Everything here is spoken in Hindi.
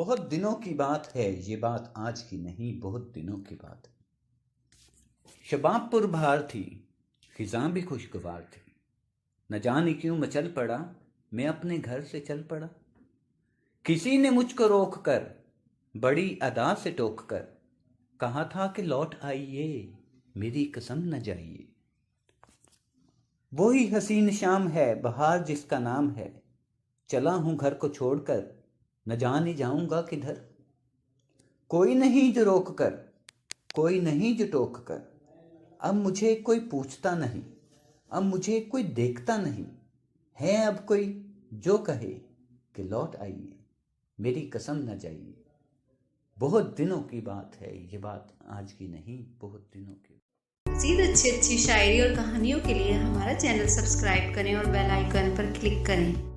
बहुत दिनों की बात है, ये बात आज की नहीं, बहुत दिनों की बात है। शबाबपुर बहार थी, खिज़ां भी खुशगवार थी। न जाने क्यों मैं चल पड़ा, मैं अपने घर से चल पड़ा। किसी ने मुझको रोक कर, बड़ी अदा से टोक कर, कहा था कि लौट आइए, मेरी कसम न जाइए। वही हसीन शाम है, बहार जिसका नाम है। चला हूं घर को छोड़कर, न जाने जाऊंगा किधर। कोई नहीं जो रोक कर, कोई नहीं जो टोक कर, अब मुझे कोई पूछता नहीं, अब मुझे कोई देखता नहीं। है अब कोई जो कहे कि लौट आइए, मेरी कसम न जाइए। बहुत दिनों की बात है, ये बात आज की नहीं, बहुत दिनों की। मज़ीद अच्छी अच्छी शायरी और कहानियों के लिए हमारा चैनल सब्सक्राइब करें और बेल आइकन पर क्लिक करें।